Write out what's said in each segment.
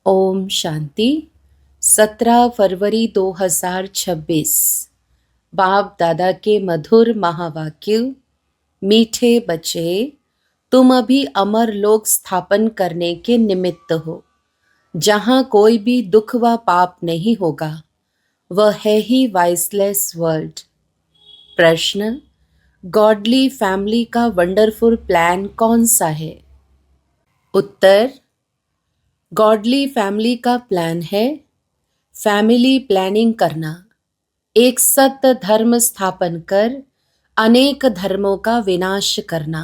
ओम शांति। 17 फरवरी 2026। बाप दादा के मधुर महावाक्य। मीठे बच्चे, तुम अभी अमर लोक स्थापन करने के निमित्त हो, जहाँ कोई भी दुख व पाप नहीं होगा। वह है ही वाइसलेस वर्ल्ड। प्रश्न, गॉडली फैमिली का वंडरफुल प्लान कौन सा है? उत्तर, गॉडली फैमिली का प्लान है फैमिली प्लानिंग करना, एक सत्य धर्म स्थापन कर अनेक धर्मों का विनाश करना।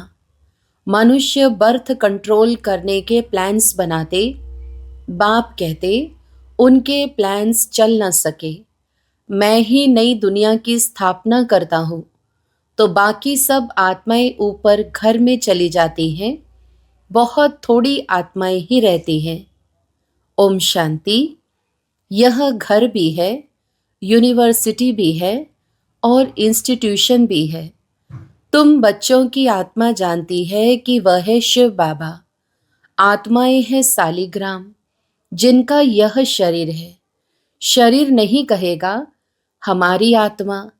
मनुष्य बर्थ कंट्रोल करने के प्लान्स बनाते, बाप कहते उनके प्लान्स चल न सके। मैं ही नई दुनिया की स्थापना करता हूँ, तो बाकी सब आत्माएं ऊपर घर में चली जाती हैं, बहुत थोड़ी आत्माएं ही रहती हैं। ओम शांति। यह घर भी है, यूनिवर्सिटी भी है और इंस्टीट्यूशन भी है। तुम बच्चों की आत्मा जानती है कि वह है शिव बाबा। आत्माएं हैं सालिग्राम, जिनका यह शरीर है। शरीर नहीं कहेगा हमारी आत्मा,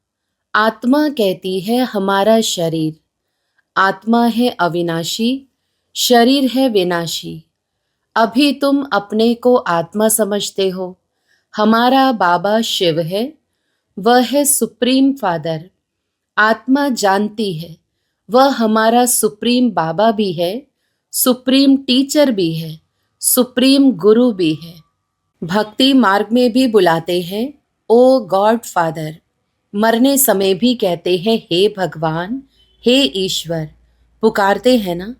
आत्मा कहती है हमारा शरीर। आत्मा है अविनाशी, शरीर है विनाशी। अभी तुम अपने को आत्मा समझते हो। हमारा बाबा शिव है, वह है सुप्रीम फादर। आत्मा जानती है वह हमारा सुप्रीम बाबा भी है, सुप्रीम टीचर भी है, सुप्रीम गुरु भी है। भक्ति मार्ग में भी बुलाते हैं ओ गॉड फादर। मरने समय भी कहते हैं हे भगवान, हे ईश्वर। पुकारते हैं ना,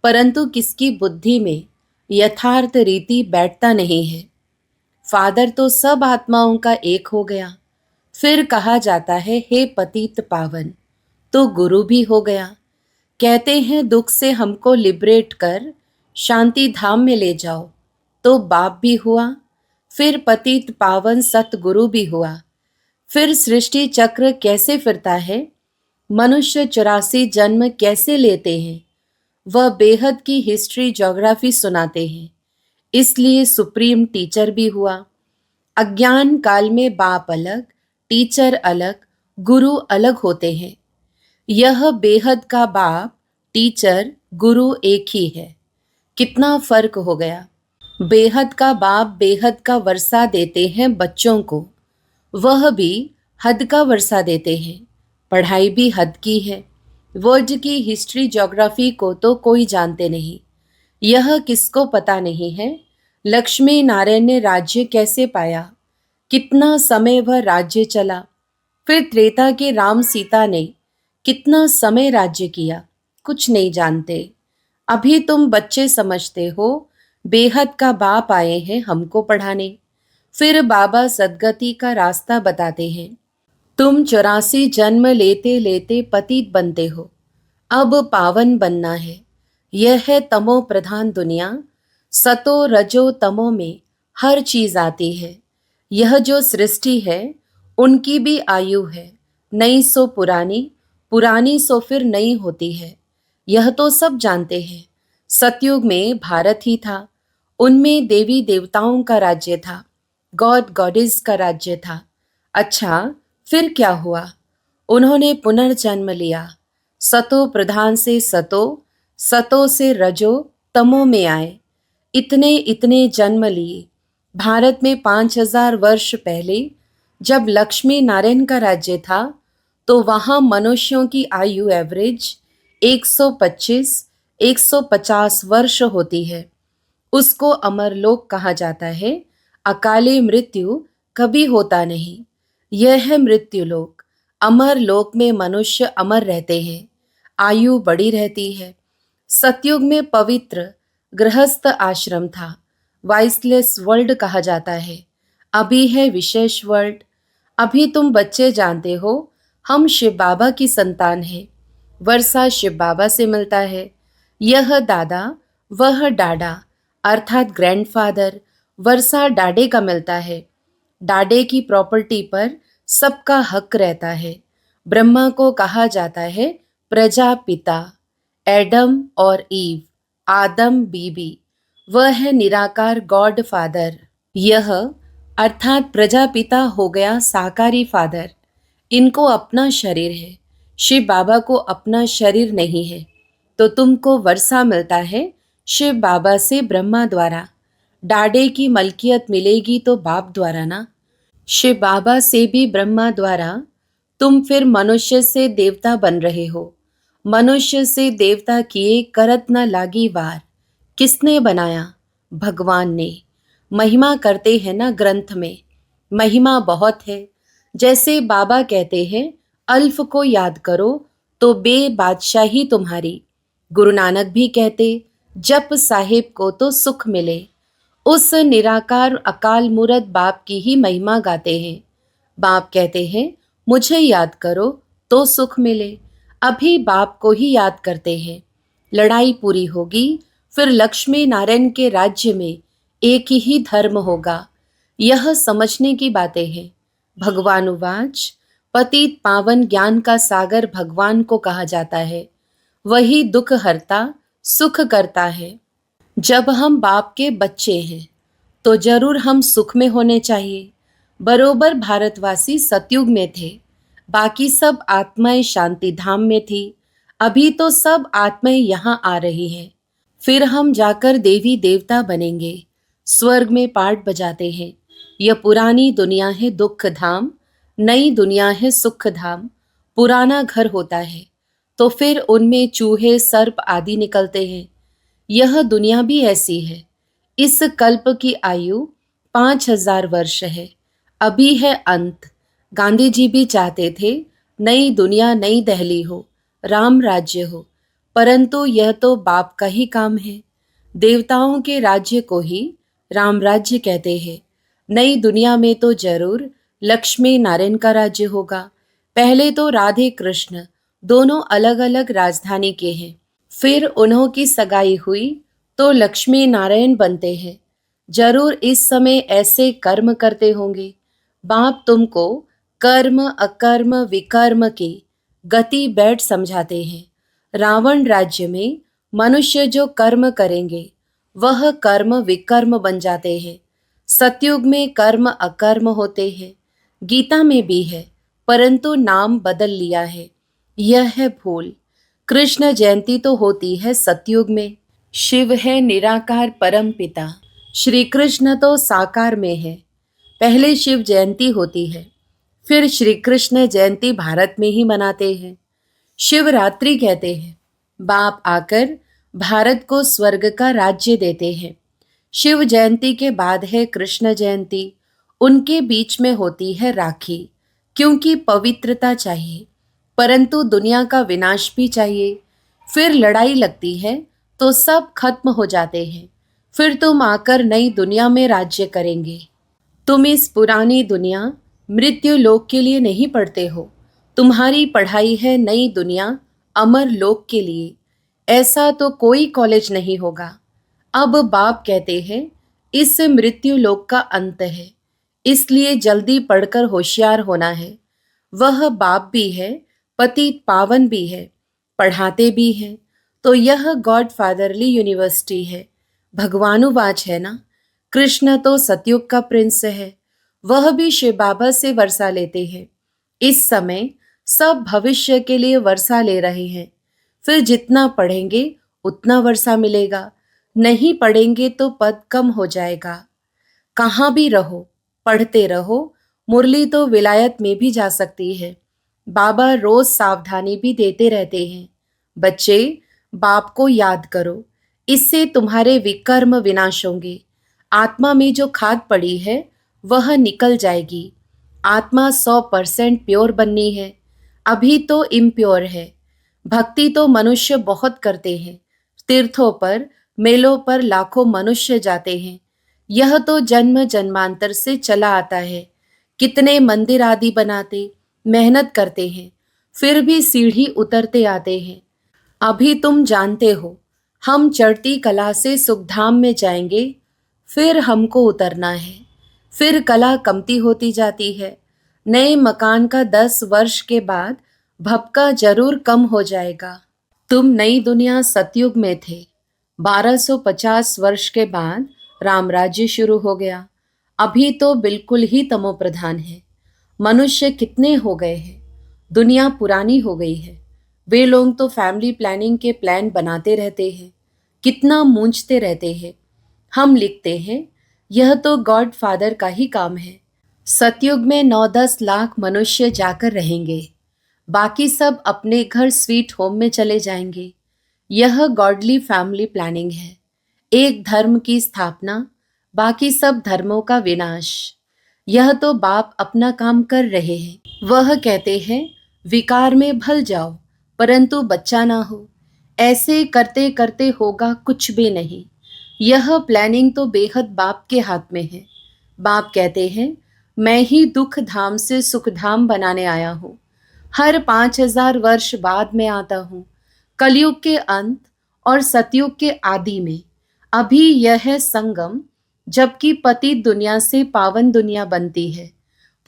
परंतु किसकी बुद्धि में यथार्थ रीति बैठता नहीं है। फादर तो सब आत्माओं का एक हो गया। फिर कहा जाता है हे पतित पावन, तो गुरु भी हो गया। कहते हैं दुख से हमको लिबरेट कर शांति धाम में ले जाओ, तो बाप भी हुआ। फिर पतित पावन सतगुरु भी हुआ। फिर सृष्टि चक्र कैसे फिरता है, मनुष्य 84 जन्म कैसे लेते हैं, वह बेहद की हिस्ट्री ज्योग्राफी सुनाते हैं। इसलिए सुप्रीम टीचर भी हुआ। अज्ञान काल में बाप अलग, टीचर अलग, गुरु अलग होते हैं। यह बेहद का बाप, टीचर, गुरु एक ही है। कितना फर्क हो गया। बेहद का बाप बेहद का वर्षा देते हैं बच्चों को, वह भी हद का वर्षा देते हैं। पढ़ाई भी हद की है। वर्ल्ड की हिस्ट्री ज्योग्राफी को तो कोई जानते नहीं। यह किसको पता नहीं है लक्ष्मी नारायण ने राज्य कैसे पाया, कितना समय वह राज्य चला। फिर त्रेता के राम सीता ने कितना समय राज्य किया, कुछ नहीं जानते। अभी तुम बच्चे समझते हो बेहद का बाप आए हैं हमको पढ़ाने। फिर बाबा सदगति का रास्ता बताते हैं। तुम 84 जन्म लेते लेते पतित बनते हो, अब पावन बनना है। यह है तमो प्रधान दुनिया। सतो रजो तमो में हर चीज आती है। यह जो सृष्टि है उनकी भी आयु है, नई सो पुरानी, पुरानी सो फिर नई होती है। यह तो सब जानते हैं। सतयुग में भारत ही था, उनमें देवी देवताओं का राज्य था, गॉड गॉडेस का राज्य था। अच्छा, फिर क्या हुआ? उन्होंने पुनर्जन्म लिया। सतो प्रधान से सतो, सतो से रजो, तमो में आए। इतने इतने जन्म लिए। भारत में 5000 वर्ष पहले जब लक्ष्मी नारायण का राज्य था, तो वहां मनुष्यों की आयु एवरेज 125 150 वर्ष होती है। उसको अमरलोक कहा जाता है। अकाले मृत्यु कभी होता नहीं। यह है मृत्युलोक। अमर लोक में मनुष्य अमर रहते हैं, आयु बड़ी रहती है। सतयुग में पवित्र गृहस्थ आश्रम था, वाइसलेस वर्ल्ड कहा जाता है। अभी है विशेष वर्ल्ड। अभी तुम बच्चे जानते हो हम शिव बाबा की संतान हैं। वर्षा शिव बाबा से मिलता है। यह दादा, वह डाडा, अर्थात ग्रैंडफादर। वर्षा डाडे का मिलता है। डाडे की प्रॉपर्टी पर सबका हक रहता है। ब्रह्मा को कहा जाता है प्रजापिता। एडम और ईव, आदम बीबी, वह है निराकार गॉड फादर। यह अर्थात प्रजापिता हो गया साकारी फादर। इनको अपना शरीर है, शिव बाबा को अपना शरीर नहीं है। तो तुमको वर्षा मिलता है शिव बाबा से ब्रह्मा द्वारा, डाडे की मलकियत मिलेगी तो बाप द्वारा ना, शिव बाबा से भी ब्रह्मा द्वारा। तुम फिर मनुष्य से देवता बन रहे हो। मनुष्य से देवता किए करत न लागी वार। किसने बनाया? भगवान ने। महिमा करते हैं ना ग्रंथ में, महिमा बहुत है। जैसे बाबा कहते हैं अल्फ को याद करो तो बे बादशाही तुम्हारी। गुरु नानक भी कहते जप साहिब को तो सुख मिले। उस निराकार अकाल मूरत बाप की ही महिमा गाते हैं। बाप कहते हैं मुझे याद करो तो सुख मिले। अभी बाप को ही याद करते हैं। लड़ाई पूरी होगी फिर लक्ष्मी नारायण के राज्य में एक ही धर्म होगा। यह समझने की बातें हैं। भगवान उवाच, पतित पावन ज्ञान का सागर भगवान को कहा जाता है। वही दुख हरता सुख करता है। जब हम बाप के बच्चे हैं तो जरूर हम सुख में होने चाहिए। बरोबर भारतवासी सतयुग में थे, बाकी सब आत्माएं शांति धाम में थी। अभी तो सब आत्माएं यहाँ आ रही हैं। फिर हम जाकर देवी देवता बनेंगे। स्वर्ग में पाठ बजाते हैं। यह पुरानी दुनिया है दुख धाम, नई दुनिया है सुख धाम। पुराना घर होता है तो फिर उनमें चूहे सर्प आदि निकलते हैं। यह दुनिया भी ऐसी है। इस कल्प की आयु 5000 वर्ष है। अभी है अंत। गांधी जी भी चाहते थे नई दुनिया नई दहली हो, राम राज्य हो, परंतु यह तो बाप का ही काम है। देवताओं के राज्य को ही राम राज्य कहते हैं। नई दुनिया में तो जरूर लक्ष्मी नारायण का राज्य होगा। पहले तो राधे कृष्ण दोनों अलग अलग राजधानी के हैं, फिर उन्हों की सगाई हुई तो लक्ष्मी नारायण बनते हैं। जरूर इस समय ऐसे कर्म करते होंगे। बाप तुमको कर्म अकर्म विकर्म की गति बैठ समझाते हैं। रावण राज्य में मनुष्य जो कर्म करेंगे वह कर्म विकर्म बन जाते हैं। सतयुग में कर्म अकर्म होते हैं। गीता में भी है, परंतु नाम बदल लिया है। यह है भूल। कृष्ण जयंती तो होती है सतयुग में। शिव है निराकार परम पिता। श्री कृष्ण तो साकार में है। पहले शिव जयंती होती है, फिर श्री कृष्ण जयंती भारत में ही मनाते हैं। शिवरात्रि कहते हैं। बाप आकर भारत को स्वर्ग का राज्य देते हैं। शिव जयंती के बाद है कृष्ण जयंती। उनके बीच में होती है राखी, क्योंकि पवित्रता चाहिए, परंतु दुनिया का विनाश भी चाहिए। फिर लड़ाई लगती है तो सब खत्म हो जाते हैं। फिर तुम आकर नई दुनिया में राज्य करेंगे। तुम इस पुरानी दुनिया मृत्यु लोक के लिए नहीं पढ़ते हो। तुम्हारी पढ़ाई है नई दुनिया अमर लोक के लिए। ऐसा तो कोई कॉलेज नहीं होगा। अब बाप कहते हैं इस मृत्यु लोक का अंत है, इसलिए जल्दी पढ़कर होशियार होना है। वह बाप भी है, पतित पावन भी है, पढ़ाते भी हैं। तो यह गॉड फादरली यूनिवर्सिटी है। भगवानुवाच है ना। कृष्ण तो सतयुग का प्रिंस है। वह भी शिव बाबा से वर्षा लेते हैं। इस समय सब भविष्य के लिए वर्षा ले रहे हैं। फिर जितना पढ़ेंगे उतना वर्षा मिलेगा, नहीं पढ़ेंगे तो पद कम हो जाएगा। कहाँ भी रहो पढ़ते रहो। मुरली तो विलायत में भी जा सकती है। बाबा रोज सावधानी भी देते रहते हैं। बच्चे, बाप को याद करो, इससे तुम्हारे विकर्म विनाश होंगे। आत्मा में जो खाद पड़ी है वह निकल जाएगी। आत्मा 100% प्योर बननी है, अभी तो इम्प्योर है। भक्ति तो मनुष्य बहुत करते हैं। तीर्थों पर मेलों पर लाखों मनुष्य जाते हैं। यह तो जन्म जन्मांतर से चला आता है। कितने मंदिर आदि बनाते, मेहनत करते हैं, फिर भी सीढ़ी उतरते आते हैं। अभी तुम जानते हो हम चढ़ती कला से सुखधाम में जाएंगे, फिर हमको उतरना है। फिर कला कमती होती जाती है। नए मकान का 10 वर्ष के बाद भपका जरूर कम हो जाएगा। तुम नई दुनिया सतयुग में थे, 1250 वर्ष के बाद राम राज्य शुरू हो गया। अभी तो बिल्कुल ही तमोप्रधान है। मनुष्य कितने हो गए हैं, दुनिया पुरानी हो गई है। वे लोग तो फैमिली प्लानिंग के प्लान बनाते रहते हैं, कितना मूंझते रहते हैं। हम लिखते हैं यह तो गॉड फादर का ही काम है। सतयुग में 9-10 लाख मनुष्य जाकर रहेंगे, बाकी सब अपने घर स्वीट होम में चले जाएंगे। यह गॉडली फैमिली प्लानिंग है। एक धर्म की स्थापना, बाकी सब धर्मों का विनाश। यह तो बाप अपना काम कर रहे हैं। वह कहते हैं विकार में भल जाओ परंतु बच्चा ना हो। ऐसे करते करते होगा कुछ भी नहीं। यह प्लानिंग तो बेहद बाप के हाथ में है। बाप कहते हैं मैं ही दुख धाम से सुख धाम बनाने आया हूँ। हर 5000 वर्ष बाद में आता हूँ, कलयुग के अंत और सतयुग के आदि में। अभी यह है संगम, जबकि पतित दुनिया से पावन दुनिया बनती है।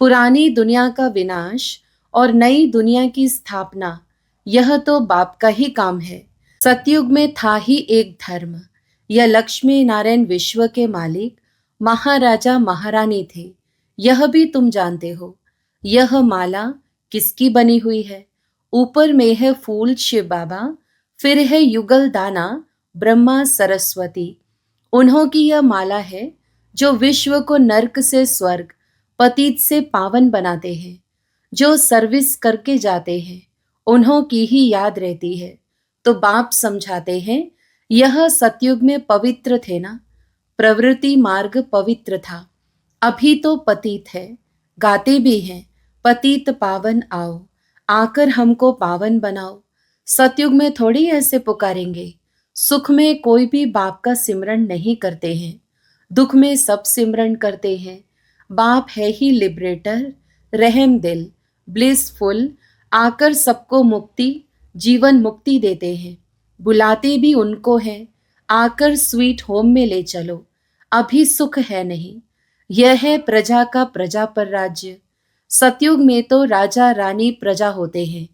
पुरानी दुनिया का विनाश और नई दुनिया की स्थापना, यह तो बाप का ही काम है। सतयुग में था ही एक धर्म। यह लक्ष्मी नारायण विश्व के मालिक महाराजा महारानी थे। यह भी तुम जानते हो। यह माला किसकी बनी हुई है? ऊपर में है फूल शिव बाबा, फिर है युगल दाना ब्रह्मा सरस्वती। उन्हों की यह माला है जो विश्व को नर्क से स्वर्ग, पतित से पावन बनाते हैं। जो सर्विस करके जाते हैं उन्हों की ही याद रहती है। तो बाप समझाते हैं यह सतयुग में पवित्र थे ना, प्रवृत्ति मार्ग पवित्र था। अभी तो पतित है, गाते भी हैं पतित पावन आओ, आकर हमको पावन बनाओ। सतयुग में थोड़ी ऐसे पुकारेंगे। सुख में कोई भी बाप का सिमरन नहीं करते हैं, दुख में सब सिमरन करते हैं। बाप है ही लिबरेटर, रहम दिल, ब्लिसफुल, आकर सबको मुक्ति, जीवन मुक्ति देते हैं। बुलाते भी उनको हैं, आकर स्वीट होम में ले चलो। अभी सुख है नहीं। यह है प्रजा का प्रजा पर राज्य। सतयुग में तो राजा रानी प्रजा होते हैं।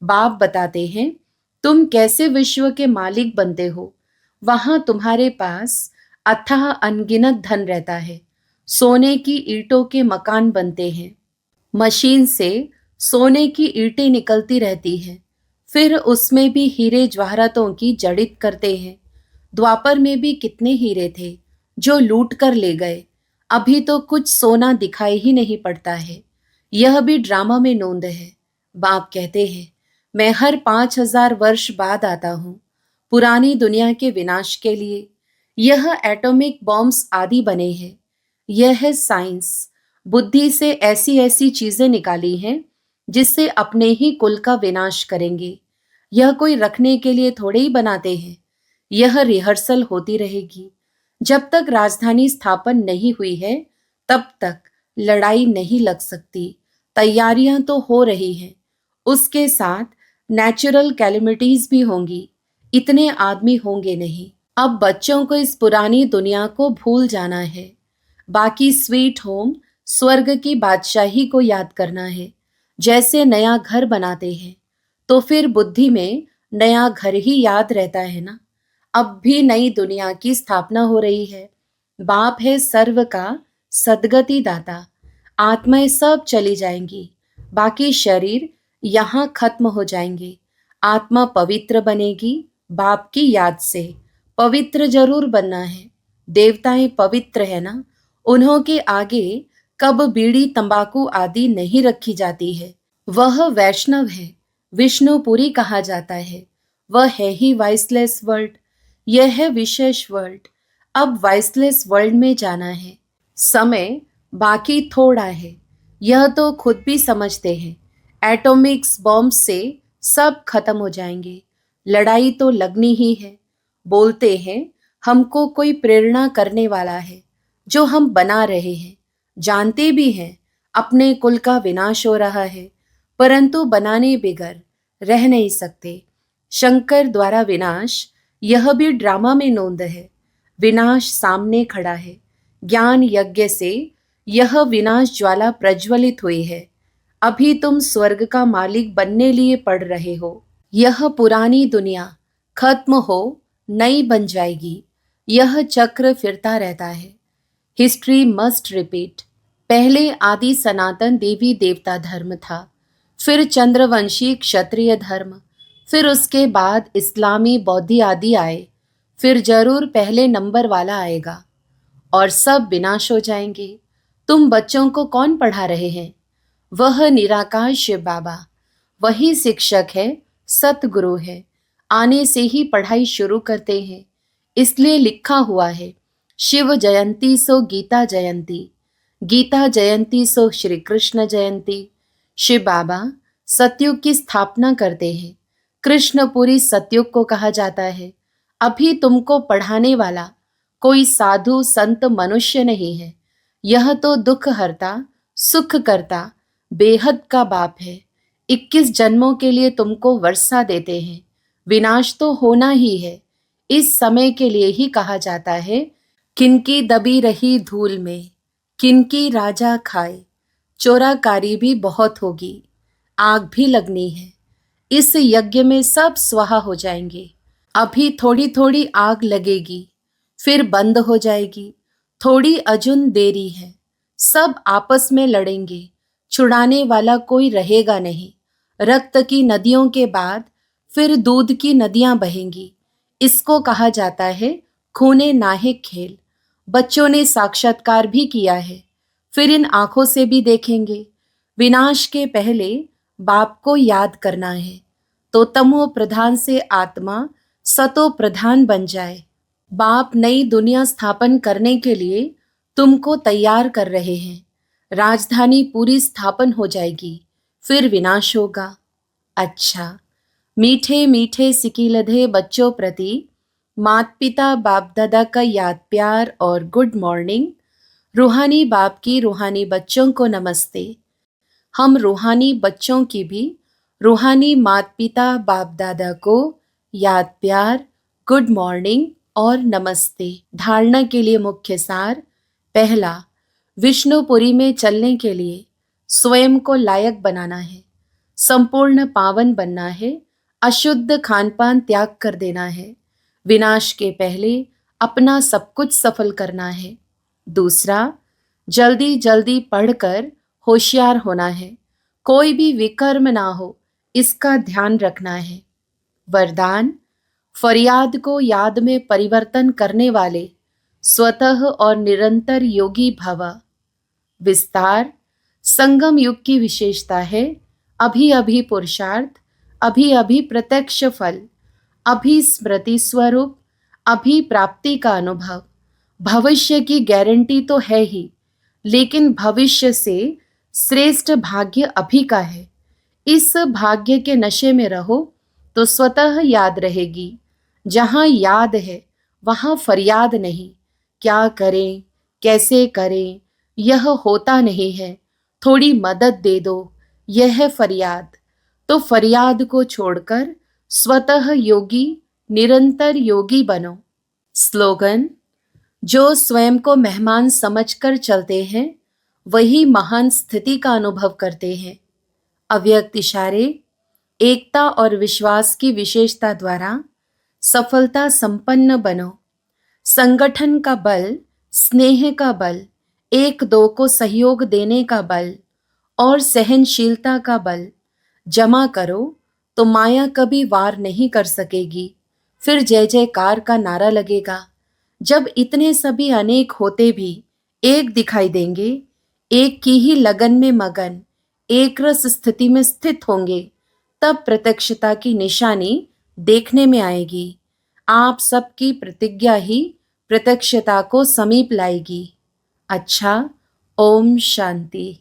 बाप बताते हैं तुम कैसे विश्व के मालिक बनते हो। वहां तुम्हारे पास अथाह अनगिनत धन रहता है। सोने की ईंटों के मकान बनते हैं। मशीन से सोने की ईंटें निकलती रहती हैं, फिर उसमें भी हीरे जवाहरातों की जड़ित करते हैं। द्वापर में भी कितने हीरे थे जो लूट कर ले गए। अभी तो कुछ सोना दिखाई ही नहीं पड़ता है। यह भी ड्रामा में नोंद है। बाप कहते हैं मैं हर 5000 वर्ष बाद आता हूँ, पुरानी दुनिया के विनाश के लिए। यह एटॉमिक बॉम्ब्स आदि बने हैं। यह है साइंस। बुद्धि से ऐसी ऐसी चीजें निकाली हैं जिससे अपने ही कुल का विनाश करेंगे। यह कोई रखने के लिए थोड़े ही बनाते हैं। यह रिहर्सल होती रहेगी। जब तक राजधानी स्थापन नहीं हुई है तब तक लड़ाई नहीं लग सकती। तैयारियां तो हो रही हैं, उसके साथ नेचुरल कैलेमिटीज भी होंगी। इतने आदमी होंगे नहीं। अब बच्चों को इस पुरानी दुनिया को भूल जाना है। बाकी स्वीट होम स्वर्ग की बादशाही को याद करना है। जैसे नया घर बनाते हैं तो फिर बुद्धि में नया घर ही याद रहता है ना। अब भी नई दुनिया की स्थापना हो रही है। बाप है सर्व का सदगति दाता। आत्माएं सब चली जाएंगी, बाकी शरीर यहाँ खत्म हो जाएंगे। आत्मा पवित्र बनेगी बाप की याद से। पवित्र जरूर बनना है। देवताएं पवित्र है ना, उन्हों के आगे कब बीड़ी तंबाकू आदि नहीं रखी जाती है। वह वैष्णव है, विष्णुपुरी कहा जाता है। वह है ही वाइसलेस वर्ल्ड। यह है विशेष वर्ल्ड। अब वाइसलेस वर्ल्ड में जाना है। समय बाकी थोड़ा है, यह तो खुद भी समझते हैं। एटॉमिक्स बॉम्ब से सब खत्म हो जाएंगे। लड़ाई तो लगनी ही है। बोलते हैं हमको कोई प्रेरणा करने वाला है जो हम बना रहे हैं। जानते भी हैं अपने कुल का विनाश हो रहा है, परंतु बनाने बिगर रह नहीं सकते। शंकर द्वारा विनाश, यह भी ड्रामा में नोंद है। विनाश सामने खड़ा है। ज्ञान यज्ञ से यह विनाश ज्वाला प्रज्वलित हुई है। अभी तुम स्वर्ग का मालिक बनने लिए पढ़ रहे हो। यह पुरानी दुनिया खत्म हो नई बन जाएगी। यह चक्र फिरता रहता है। History must repeat. पहले आदि सनातन देवी देवता धर्म था, फिर चंद्रवंशी क्षत्रिय धर्म, फिर उसके बाद इस्लामी बौद्ध आदि आए, फिर जरूर पहले नंबर वाला आएगा और सब विनाश हो जाएंगे। तुम बच्चों को कौन पढ़ा रहे हैं? वह निराकार शिव बाबा, वही शिक्षक है, सतगुरु है। आने से ही पढ़ाई शुरू करते हैं। इसलिए लिखा हुआ है, शिव जयंती सो गीता जयंती, गीता जयंती सो श्री कृष्ण जयंती। शिव बाबा सतयुग की स्थापना करते हैं। कृष्णपुरी सतयुग को कहा जाता है। अभी तुमको पढ़ाने वाला कोई साधु संत मनुष्य नहीं है। यह तो दुख हरता सुख करता बेहद का बाप है। 21 जन्मों के लिए तुमको वर्षा देते हैं। विनाश तो होना ही है। इस समय के लिए ही कहा जाता है, किनकी दबी रही धूल में किनकी राजा खाए। चोराकारी भी बहुत होगी, आग भी लगनी है। इस यज्ञ में सब स्वाहा हो जाएंगे। अभी थोड़ी थोड़ी आग लगेगी, फिर बंद हो जाएगी। थोड़ी अजुन देरी है। सब आपस में लड़ेंगे, छुड़ाने वाला कोई रहेगा नहीं। रक्त की नदियों के बाद फिर दूध की नदियां बहेंगी। इसको कहा जाता है खूने नाहिक खेल। बच्चों ने साक्षात्कार भी किया है, फिर इन आंखों से भी देखेंगे। विनाश के पहले बाप को याद करना है, तो तमो प्रधान से आत्मा सतो प्रधान बन जाए। बाप नई दुनिया स्थापन करने के लिए तुमको तैयार कर रहे हैं। राजधानी पूरी स्थापन हो जाएगी, फिर विनाश होगा। अच्छा, मीठे मीठे सिकीलधे बच्चों प्रति माता पिता बाप दादा का याद प्यार और गुड मॉर्निंग। रूहानी बाप की रूहानी बच्चों को नमस्ते। हम रूहानी बच्चों की भी रूहानी माता पिता बाप दादा को याद प्यार, गुड मॉर्निंग और नमस्ते। धारणा के लिए मुख्य सार। पहला, विष्णुपुरी में चलने के लिए स्वयं को लायक बनाना है, संपूर्ण पावन बनना है, अशुद्ध खानपान त्याग कर देना है, विनाश के पहले अपना सब कुछ सफल करना है। दूसरा, जल्दी जल्दी पढ़कर होशियार होना है, कोई भी विकर्म ना हो, इसका ध्यान रखना है। वरदान, फरियाद को याद में परिवर्तन करने वाले स्वतः और निरंतर योगी भव। विस्तार, संगम युग की विशेषता है अभी अभी पुरुषार्थ, अभी अभी प्रत्यक्ष फल, अभी स्मृति स्वरूप, अभी प्राप्ति का अनुभव। भविष्य की गारंटी तो है ही, लेकिन भविष्य से श्रेष्ठ भाग्य अभी का है। इस भाग्य के नशे में रहो तो स्वतः याद रहेगी। जहाँ याद है वहाँ फरियाद नहीं। क्या करें कैसे करें यह होता नहीं है। थोड़ी मदद दे दो, यह है फरियाद। तो फरियाद को छोड़कर स्वतः योगी, निरंतर योगी बनो। स्लोगन, जो स्वयं को मेहमान समझकर चलते हैं वही महान स्थिति का अनुभव करते हैं। अव्यक्त इशारे, एकता और विश्वास की विशेषता द्वारा सफलता संपन्न बनो। संगठन का बल, स्नेह का बल, एक दो को सहयोग देने का बल और सहनशीलता का बल जमा करो तो माया कभी वार नहीं कर सकेगी। फिर जय जयकार का नारा लगेगा। जब इतने सभी अनेक होते भी एक दिखाई देंगे, एक की ही लगन में मगन, एक रस स्थिति में स्थित होंगे, तब प्रत्यक्षता की निशानी देखने में आएगी। आप सबकी प्रतिज्ञा ही प्रत्यक्षता को समीप लाएगी। अच्छा, ओम शांति।